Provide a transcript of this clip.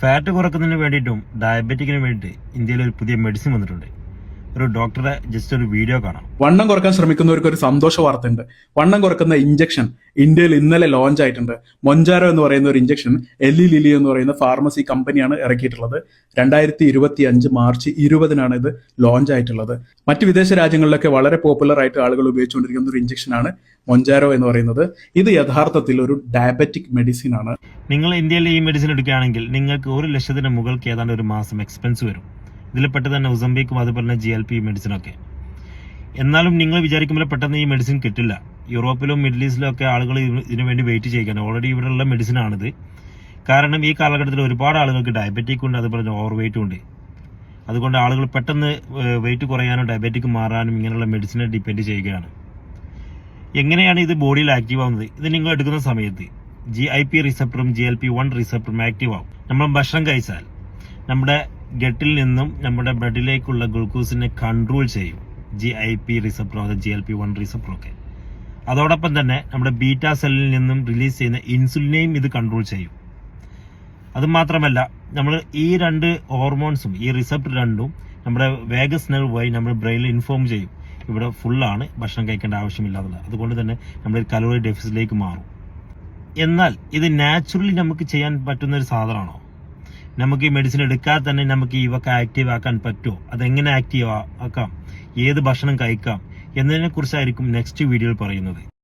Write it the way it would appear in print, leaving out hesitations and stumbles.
Fat കുറക്കുന്നതിന് വേണ്ടിയിട്ടും ഡയബറ്റിക്കിന് വേണ്ടിയിട്ട് ഇന്ത്യയിൽ ഒരു പുതിയ മെഡിസിൻ വന്നിട്ടുണ്ട്. ഒരു ഡോക്ടറെ ജസ്റ്റ് ഒരു വീഡിയോ കാണാം. വണ്ണം കുറക്കാൻ ശ്രമിക്കുന്നവർക്ക് ഒരു സന്തോഷ വാർത്തയുണ്ട്. വണ്ണം കുറക്കുന്ന ഇഞ്ചക്ഷൻ ഇന്ത്യയിൽ ഇന്നലെ ലോഞ്ച് ആയിട്ടുണ്ട്. മൊഞ്ചാരോ എന്ന് പറയുന്ന ഒരു ഇഞ്ചക്ഷൻ എല്ലി ലിലി എന്ന് പറയുന്ന ഫാർമസി കമ്പനിയാണ് ഇറക്കിയിട്ടുള്ളത്. 2025 മാർച്ച് 20-നാണ് ഇത് ലോഞ്ച് ആയിട്ടുള്ളത്. മറ്റ് വിദേശ രാജ്യങ്ങളിലൊക്കെ വളരെ പോപ്പുലർ ആയിട്ട് ആളുകൾ ഉപയോഗിച്ചുകൊണ്ടിരിക്കുന്ന ഒരു ഇഞ്ചക്ഷനാണ് മൊഞ്ചാരോ എന്ന് പറയുന്നത്. ഇത് യഥാർത്ഥത്തിൽ ഒരു ഡയബറ്റിക് മെഡിസിൻ ആണ്. നിങ്ങൾ ഇന്ത്യയിൽ ഈ മെഡിസിൻ എടുക്കുകയാണെങ്കിൽ നിങ്ങൾക്ക് 1 ലക്ഷത്തിന് മുകൾക്ക് ഏതാണ്ട് ഒരു മാസം എക്സ്പെൻസ് വരും. ഇതിൽ പെട്ടെന്ന് തന്നെ ഉസംബിക്കും അതുപോലെ തന്നെ GLP മെഡിസിനൊക്കെ. എന്നാലും നിങ്ങൾ വിചാരിക്കുമ്പോൾ പെട്ടെന്ന് ഈ മെഡിസിൻ കിട്ടില്ല. യൂറോപ്പിലും മിഡിൽ ഈസ്റ്റിലും ഒക്കെ ആളുകൾ ഇതിനു വേണ്ടി വെയിറ്റ് ചെയ്യുകയാണ്. ഓൾറെഡി ഇവിടെയുള്ള മെഡിസിനാണിത്. കാരണം ഈ കാലഘട്ടത്തിൽ ഒരുപാട് ആളുകൾക്ക് ഡയബറ്റിക് ഉണ്ട്, അതുപോലെ തന്നെ ഓവർ വെയിറ്റും ഉണ്ട്. അതുകൊണ്ട് ആളുകൾ പെട്ടെന്ന് വെയിറ്റ് കുറയാനും ഡയബറ്റിക് മാറാനും ഇങ്ങനെയുള്ള മെഡിസിനെ ഡിപ്പെൻഡ് ചെയ്യുകയാണ്. എങ്ങനെയാണ് ഇത് ബോഡിയിൽ ആക്റ്റീവ് ആവുന്നത്? ഇത് നിങ്ങൾ എടുക്കുന്ന സമയത്ത് GIP റിസപ്റ്ററും GLP-1 റിസപ്റ്ററും ആക്റ്റീവ് ആവും. നമ്മൾ ഭക്ഷണം കഴിച്ചാൽ നമ്മുടെ ഗട്ടിൽ നിന്നും നമ്മുടെ ബ്ലഡിലേക്കുള്ള ഗ്ലൂക്കോസിനെ കൺട്രോൾ ചെയ്യും GIP റിസപ്റ്ററോ അതോ GLP-1 റിസപ്റ്ററോ ഒക്കെ. അതോടൊപ്പം തന്നെ നമ്മുടെ ബീറ്റാ സെല്ലിൽ നിന്നും റിലീസ് ചെയ്യുന്ന ഇൻസുലിനെയും ഇത് കൺട്രോൾ ചെയ്യും. അതുമാത്രമല്ല, നമ്മൾ ഈ 2 ഹോർമോൺസും ഈ റിസപ്റ്റർ രണ്ടും നമ്മുടെ വേഗസ് നെർവ് വഴി നമ്മുടെ ബ്രെയിനിൽ ഇൻഫോം ചെയ്യും ഇവിടെ ഫുള്ളാണ്, ഭക്ഷണം കഴിക്കേണ്ട ആവശ്യമില്ലാതുള്ളത്. അതുകൊണ്ട് തന്നെ നമ്മൾ കലോറി ഡെഫിസിറ്റിലേക്ക് മാറും. എന്നാൽ ഇത് നാച്ചുറലി നമുക്ക് ചെയ്യാൻ പറ്റുന്ന ഒരു സാധനമാണോ? നമുക്ക് ഈ മെഡിസിൻ എടുക്കാതെ തന്നെ നമുക്ക് ഇവയൊക്കെ ആക്റ്റീവ് ആക്കാൻ പറ്റുമോ? അതെങ്ങനെ ആക്റ്റീവ് ആക്കാം, ഏത് ഭക്ഷണം കഴിക്കാം എന്നതിനെ കുറിച്ചായിരിക്കും നെക്സ്റ്റ് വീഡിയോയിൽ പറയുന്നത്.